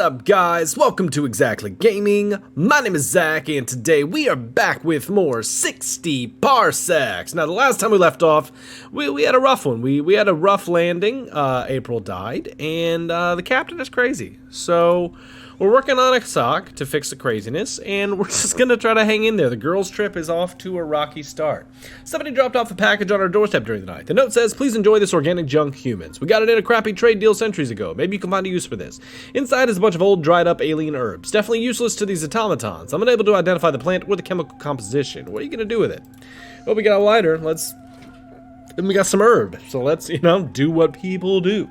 up, guys? Welcome to ExZackly Gaming. My name is Zach, and today we are back with more 60 Parsecs. Now, the last time we left off, we had a rough one. We had a rough landing. April died, and the captain is crazy. So we're working on a sock to fix the craziness, and we're just going to try to hang in there. The girls' trip is off to a rocky start. Somebody dropped off a package on our doorstep during the night. The note says, please enjoy this organic junk, humans. We got it in a crappy trade deal centuries ago. Maybe you can find a use for this. Inside is a bunch of old, dried-up alien herbs. Definitely useless to these automatons. I'm unable to identify the plant or the chemical composition. What are you going to do with it? Well, we got a lighter. And we got some herb. So let's, do what people do.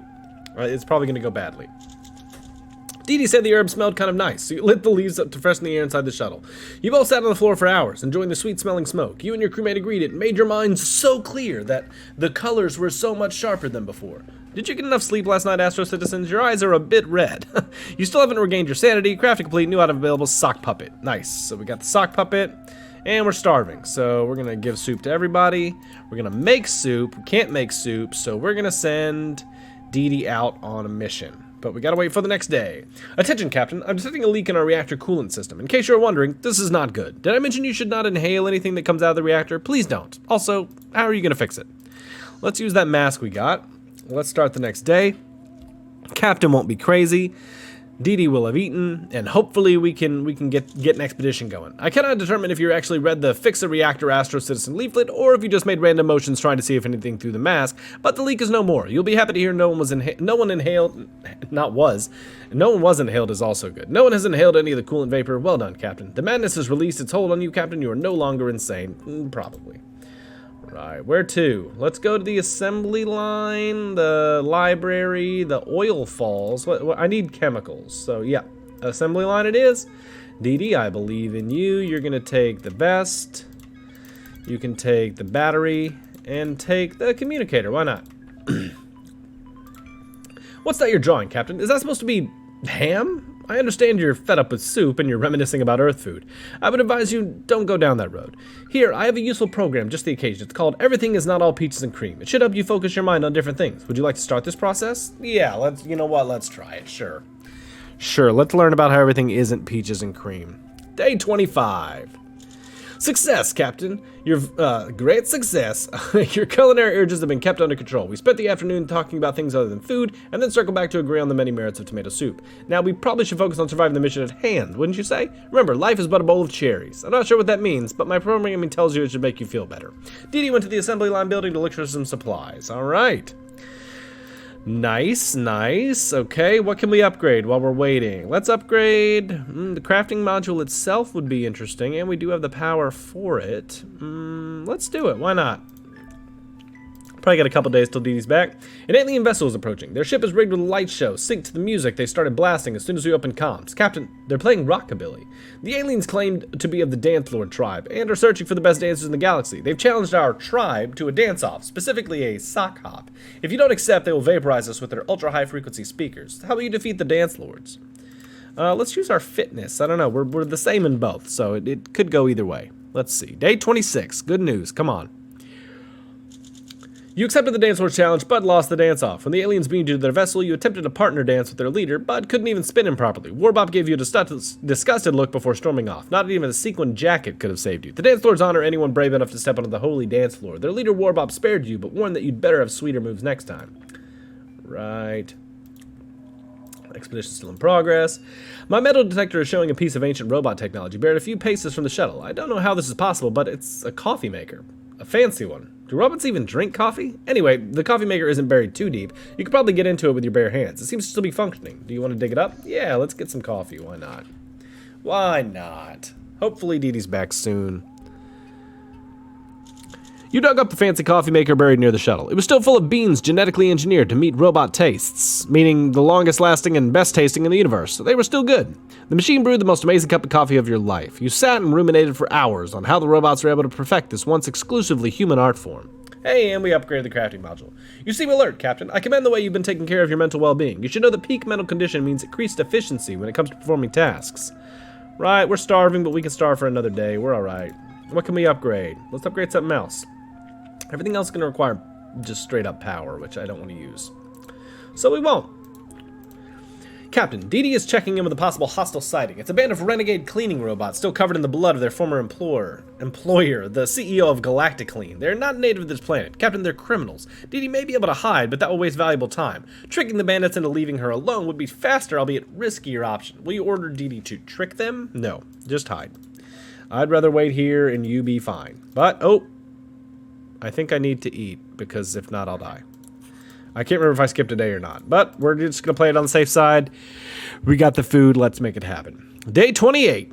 It's probably going to go badly. Dee Dee said the herb smelled kind of nice, so you lit the leaves up to freshen the air inside the shuttle. You both sat on the floor for hours, enjoying the sweet-smelling smoke. You and your crewmate agreed it made your minds so clear that the colors were so much sharper than before. Did you get enough sleep last night, Astro Citizens? Your eyes are a bit red. You still haven't regained your sanity. Craft a complete new out-of-available sock puppet. Nice. So we got the sock puppet, and we're starving. So we're going to give soup to everybody. We're going to make soup. We can't make soup, so we're going to send Dee Dee out on a mission. But we gotta wait for the next day. Attention, Captain. I'm detecting a leak in our reactor coolant system. In case you're wondering, this is not good. Did I mention you should not inhale anything that comes out of the reactor? Please don't. Also, how are you gonna fix it? Let's use that mask we got. Let's start the next day. Captain won't be crazy. Dee Dee will have eaten, and hopefully we can get an expedition going. I cannot determine if you actually read the Fix a Reactor Astro Citizen leaflet, or if you just made random motions trying to see if anything through the mask, but the leak is no more. You'll be happy to hear no one was inhaled is also good. No one has inhaled any of the coolant vapor. Well done, Captain. The madness has released its hold on you, Captain. You are no longer insane. Probably. Right, where to? Let's go to the assembly line, the library, the oil falls. I need chemicals, so yeah, assembly line it is. Dee Dee, I believe in you. You're gonna take the vest. You can take the battery and take the communicator. Why not? What's that you're drawing, Captain? Is that supposed to be ham? I understand you're fed up with soup and you're reminiscing about Earth food. I would advise you don't go down that road. Here, I have a useful program, just the occasion. It's called Everything is Not All Peaches and Cream. It should help you focus your mind on different things. Would you like to start this process? Yeah, let's try it, sure. Sure, let's learn about how everything isn't peaches and cream. Day 25. Success, Captain. Your great success. Your culinary urges have been kept under control. We spent the afternoon talking about things other than food, and then circled back to agree on the many merits of tomato soup. Now, we probably should focus on surviving the mission at hand, wouldn't you say? Remember, life is but a bowl of cherries. I'm not sure what that means, but my programming tells you it should make you feel better. Dee Dee went to the assembly line building to look for some supplies. All right. Nice, nice. Okay, what can we upgrade while we're waiting? Let's upgrade. The crafting module itself would be interesting, and we do have the power for it. Let's do it. Why not? Probably got a couple days till Dee Dee's back. An alien vessel is approaching. Their ship is rigged with a light show. Sync to the music they started blasting as soon as we opened comms. Captain, they're playing rockabilly. The aliens claimed to be of the Dance Lord tribe and are searching for the best dancers in the galaxy. They've challenged our tribe to a dance-off, specifically a sock hop. If you don't accept, they will vaporize us with their ultra-high frequency speakers. How will you defeat the Dance Lords? Let's use our fitness. I don't know. We're the same in both, so it could go either way. Let's see. Day 26. Good news. Come on. You accepted the Dance Lord challenge, but lost the dance-off. When the aliens beamed you to their vessel, you attempted a partner dance with their leader, but couldn't even spin him properly. Warbop gave you a disgusted look before storming off. Not even a sequin jacket could have saved you. The Dance Lords honor anyone brave enough to step onto the holy dance floor. Their leader, Warbop, spared you, but warned that you'd better have sweeter moves next time. Right. Expedition still in progress. My metal detector is showing a piece of ancient robot technology buried a few paces from the shuttle. I don't know how this is possible, but it's a coffee maker. A fancy one. Do robots even drink coffee? Anyway, the coffee maker isn't buried too deep. You could probably get into it with your bare hands. It seems to still be functioning. Do you want to dig it up? Yeah, let's get some coffee. Why not? Why not? Hopefully Dee Dee's back soon. You dug up the fancy coffee maker buried near the shuttle. It was still full of beans genetically engineered to meet robot tastes, meaning the longest lasting and best tasting in the universe. They were still good. The machine brewed the most amazing cup of coffee of your life. You sat and ruminated for hours on how the robots were able to perfect this once exclusively human art form. Hey, and we upgraded the crafting module. You seem alert, Captain. I commend the way you've been taking care of your mental well-being. You should know that peak mental condition means increased efficiency when it comes to performing tasks. Right, we're starving, but we can starve for another day. We're alright. What can we upgrade? Let's upgrade something else. Everything else is going to require just straight up power, which I don't want to use. So we won't. Captain, Dee Dee is checking in with a possible hostile sighting. It's a band of renegade cleaning robots still covered in the blood of their former employer, the CEO of ExZackly. They're not native to this planet. Captain, they're criminals. Dee Dee may be able to hide, but that will waste valuable time. Tricking the bandits into leaving her alone would be faster, albeit riskier option. Will you order Dee Dee to trick them? No, just hide. I'd rather wait here and you be fine. But, oh, I think I need to eat, because if not, I'll die. I can't remember if I skipped a day or not, but we're just going to play it on the safe side. We got the food. Let's make it happen. Day 28.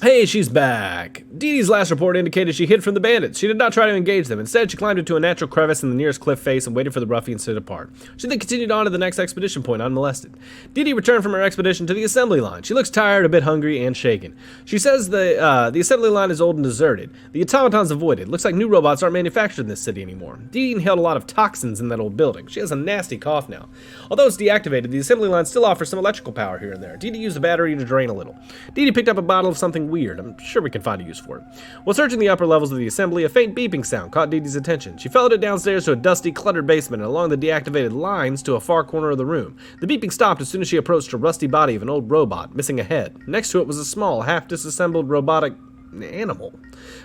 Hey, she's back. Dee Dee's last report indicated she hid from the bandits. She did not try to engage them. Instead, she climbed into a natural crevice in the nearest cliff face and waited for the ruffians to depart. She then continued on to the next expedition point unmolested. Dee Dee returned from her expedition to the assembly line. She looks tired, a bit hungry, and shaken. She says the assembly line is old and deserted. The automatons avoided. Looks like new robots aren't manufactured in this city anymore. Dee Dee inhaled a lot of toxins in that old building. She has a nasty cough now. Although it's deactivated, the assembly line still offers some electrical power here and there. Dee Dee used the battery to drain a little. Dee Dee picked up a bottle of something weird. I'm sure we can find a use for it. While searching the upper levels of the assembly, a faint beeping sound caught Dee Dee's attention. She followed it downstairs to a dusty, cluttered basement and along the deactivated lines to a far corner of the room. The beeping stopped as soon as she approached a rusty body of an old robot, missing a head. Next to it was a small, half-disassembled robotic animal.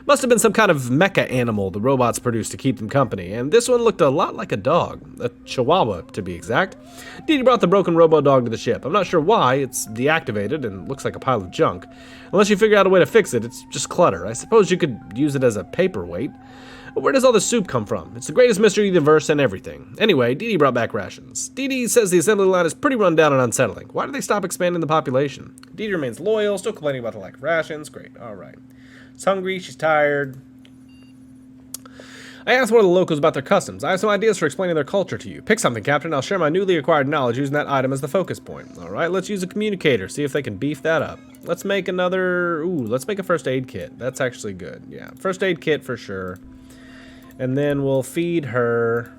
Must have been some kind of mecha animal the robots produced to keep them company, and this one looked a lot like a dog. A chihuahua, to be exact. Dee Dee brought the broken robo-dog to the ship. I'm not sure why. It's deactivated and looks like a pile of junk. Unless you figure out a way to fix it, it's just clutter. I suppose you could use it as a paperweight. But where does all this soup come from? It's the greatest mystery of the universe and everything. Anyway, Dee Dee brought back rations. Dee Dee says the assembly line is pretty run down and unsettling. Why did they stop expanding the population? Dee Dee remains loyal, still complaining about the lack of rations. Great, alright. She's hungry, she's tired. I asked one of the locals about their customs. I have some ideas for explaining their culture to you. Pick something, Captain. I'll share my newly acquired knowledge using that item as the focus point. Alright, let's use a communicator, see if they can beef that up. Let's make let's make a first aid kit. That's actually good. Yeah, first aid kit for sure. And then we'll feed her,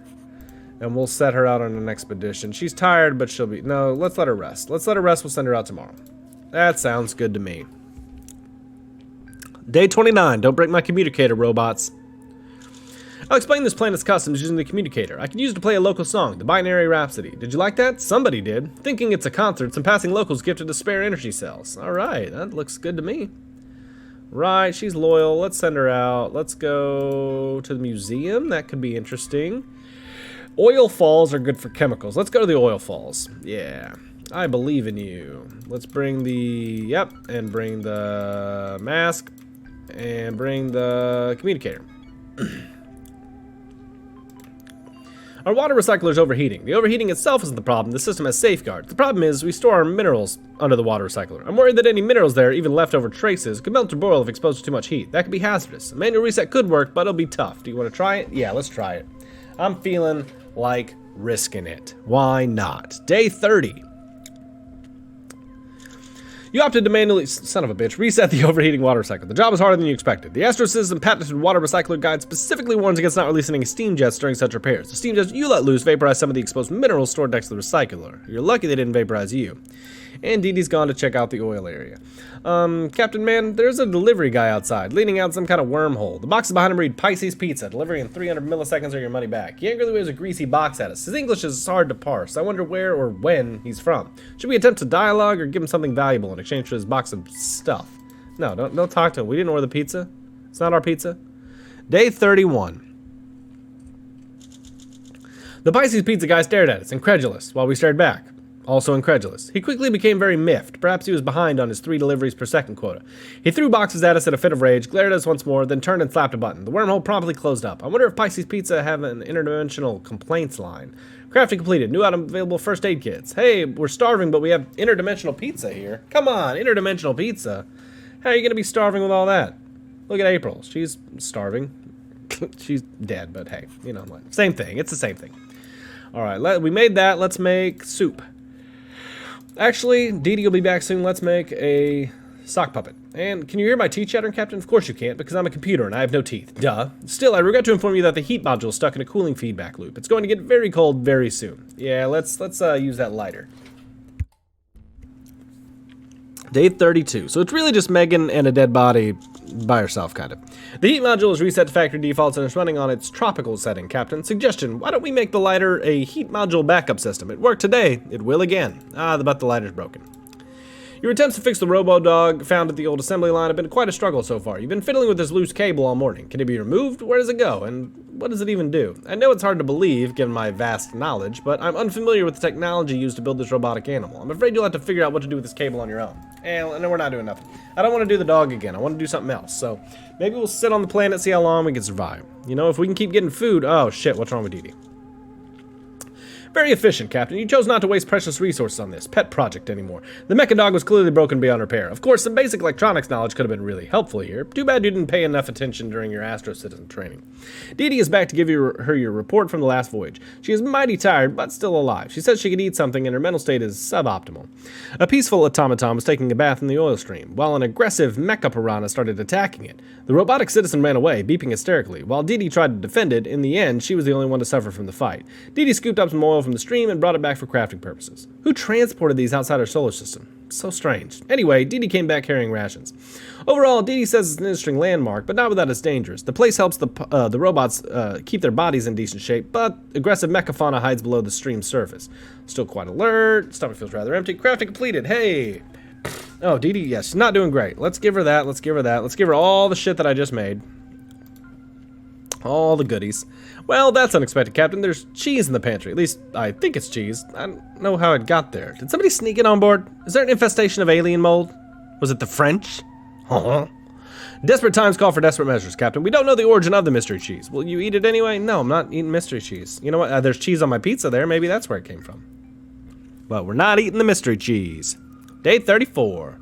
and we'll set her out on an expedition. She's tired, but she'll be... No, let's let her rest. Let's let her rest. We'll send her out tomorrow. That sounds good to me. Day 29. Don't break my communicator, robots. I'll explain this planet's customs using the communicator. I can use it to play a local song, the Binary Rhapsody. Did you like that? Somebody did. Thinking it's a concert, some passing locals gifted us spare energy cells. Alright, that looks good to me. Right, she's loyal. Let's send her out. Let's go to the museum. That could be interesting. Oil falls are good for chemicals. Let's go to the oil falls. Yeah, I believe in you. Let's bring the... Yep, and bring the mask. And bring the communicator. Our water recycler is overheating. The overheating itself isn't the problem. The system has safeguards. The problem is we store our minerals under the water recycler. I'm worried that any minerals there, even leftover traces, could melt or boil if exposed to too much heat. That could be hazardous. A manual reset could work, but it'll be tough. Do you want to try it? Yeah, let's try it. I'm feeling like risking it. Why not? Day 30. You opted to manually, son of a bitch, reset the overheating water recycler. The job is harder than you expected. The Astro System patented water recycler guide specifically warns against not releasing any steam jets during such repairs. The steam jets you let loose vaporize some of the exposed minerals stored next to the recycler. You're lucky they didn't vaporize you. And Dee Dee's gone to check out the oil area. Captain Man, there's a delivery guy outside, leaning out some kind of wormhole. The boxes behind him read Pisces Pizza, delivery in 300 milliseconds or your money back. He angrily waves a greasy box at us. His English is hard to parse. I wonder where or when he's from. Should we attempt to dialogue or give him something valuable in exchange for his box of stuff? No, don't talk to him. We didn't order the pizza. It's not our pizza. Day 31. The Pisces Pizza guy stared at us, incredulous, while we stared back. Also incredulous. He quickly became very miffed. Perhaps he was behind on his 3 deliveries per second quota. He threw boxes at us in a fit of rage, glared at us once more, then turned and slapped a button. The wormhole promptly closed up. I wonder if Pisces Pizza have an interdimensional complaints line. Crafting completed. New item available first aid kits. Hey, we're starving, but we have interdimensional pizza here. Come on, interdimensional pizza. How are you going to be starving with all that? Look at April. She's starving. She's dead, but hey, you know what? Same thing. It's the same thing. All right, we made that. Let's make soup. Actually, Dee Dee will be back soon. Let's make a sock puppet. And can you hear my teeth chattering, Captain? Of course you can't, because I'm a computer and I have no teeth. Duh. Still, I regret to inform you that the heat module is stuck in a cooling feedback loop. It's going to get very cold very soon. Yeah, let's use that lighter. Day 32. So it's really just Megan and a dead body by herself, kind of. The heat module is reset to factory defaults and it's running on its tropical setting, Captain. Suggestion, why don't we make the lighter a heat module backup system? It worked today, it will again. But the lighter's broken. Your attempts to fix the robo-dog found at the old assembly line have been quite a struggle so far. You've been fiddling with this loose cable all morning. Can it be removed? Where does it go? And what does it even do? I know it's hard to believe, given my vast knowledge, but I'm unfamiliar with the technology used to build this robotic animal. I'm afraid you'll have to figure out what to do with this cable on your own. And no, we're not doing nothing. I don't want to do the dog again. I want to do something else. So maybe we'll sit on the planet, see how long we can survive. You know, if we can keep getting food. Oh, shit, what's wrong with Dee Dee? Very efficient, Captain. You chose not to waste precious resources on this pet project anymore. The mecha dog was clearly broken beyond repair. Of course, some basic electronics knowledge could have been really helpful here. Too bad you didn't pay enough attention during your Astro Citizen training. Dee Dee is back to give her your report from the last voyage. She is mighty tired, but still alive. She says she could eat something and her mental state is suboptimal. A peaceful automaton was taking a bath in the oil stream, while an aggressive mecha piranha started attacking it. The robotic citizen ran away, beeping hysterically. While Dee Dee tried to defend it, in the end, she was the only one to suffer from the fight. Dee Dee scooped up some oil from the stream and brought it back for crafting purposes. Who transported these outside our solar system? So strange. Anyway, Dee Dee came back carrying rations. Overall, Dee Dee says it's an interesting landmark, but not without it's dangerous. The place helps the robots keep their bodies in decent shape, but aggressive mechafauna hides below the stream's surface. Still quite alert. Stomach feels rather empty. Crafting completed. Hey! Oh, Dee Dee, yes, she's not doing great. Let's give her that. Let's give her that. Let's give her all the shit that I just made. All the goodies. Well, that's unexpected, Captain. There's cheese in the pantry. At least, I think it's cheese. I don't know how it got there. Did somebody sneak it on board? Is there an infestation of alien mold? Was it the French? Desperate times call for desperate measures, Captain. We don't know the origin of the mystery cheese. Will you eat it anyway? No, I'm not eating mystery cheese. You know what? There's cheese on my pizza there. Maybe that's where it came from. But we're not eating the mystery cheese. Day 34.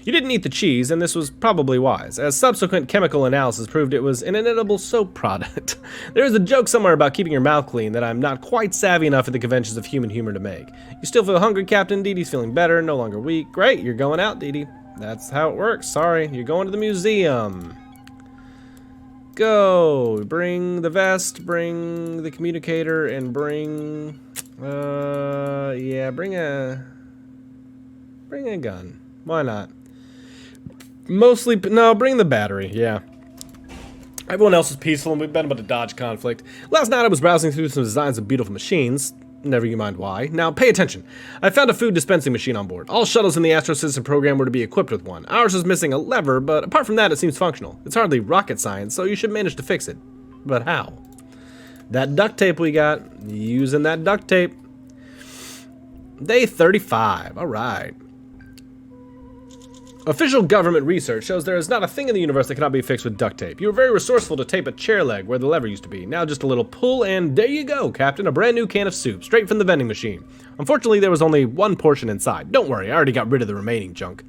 You didn't eat the cheese, and this was probably wise, as subsequent chemical analysis proved it was an inedible soap product. There is a joke somewhere about keeping your mouth clean that I'm not quite savvy enough at the conventions of human humor to make. You still feel hungry, Captain? Dee Dee's feeling better, no longer weak. Great, you're going out, Dee Dee. That's how it works. Sorry, you're going to the museum. Go. Bring the vest, bring the communicator, and bring... yeah, bring a gun. Why not? Mostly, no, bring the battery, yeah. Everyone else is peaceful and we've been able to dodge conflict. Last night I was browsing through some designs of beautiful machines. Never you mind why. Now pay attention. I found a food dispensing machine on board. All shuttles in the Astro Citizen program were to be equipped with one. Ours is missing a lever, but apart from that it seems functional. It's hardly rocket science, so you should manage to fix it. But how? That duct tape we got. Using that duct tape. Day 35, alright. Official government research shows there is not a thing in the universe that cannot be fixed with duct tape. You were very resourceful to tape a chair leg where the lever used to be. Now just a little pull and there you go, Captain. A brand new can of soup, straight from the vending machine. Unfortunately, there was only one portion inside. Don't worry, I already got rid of the remaining junk.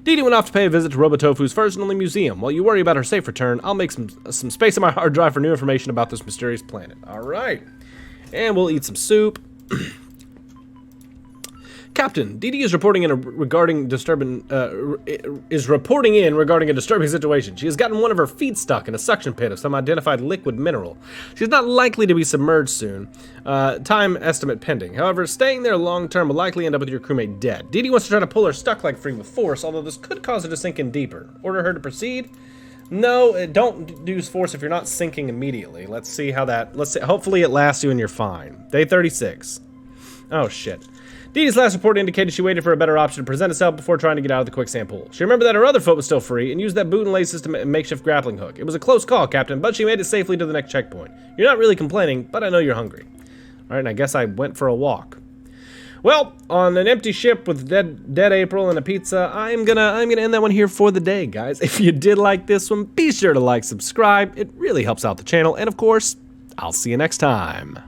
Dee Dee went off to pay a visit to Robotofu's first and only museum. While you worry about her safe return, I'll make some space on my hard drive for new information about this mysterious planet. Alright. And we'll eat some soup. Captain, Dee Dee is reporting in regarding a disturbing situation. She has gotten one of her feet stuck in a suction pit of some identified liquid mineral. She's not likely to be submerged soon. Time estimate pending. However, staying there long term will likely end up with your crewmate dead. Dee Dee wants to try to pull her stuck leg free with force, although this could cause her to sink in deeper. Order her to proceed? No, don't use force if you're not sinking immediately. Let's see how that. Hopefully it lasts you and you're fine. Day 36. Oh shit. Dee Dee's last report indicated she waited for a better option to present itself before trying to get out of the quicksand pool. She remembered that her other foot was still free and used that boot and laces to makeshift grappling hook. It was a close call, Captain, but she made it safely to the next checkpoint. You're not really complaining, but I know you're hungry. Alright, and I guess I went for a walk. Well, on an empty ship with dead April and a pizza, I'm gonna end that one here for the day, guys. If you did like this one, be sure to like, subscribe. It really helps out the channel, and of course, I'll see you next time.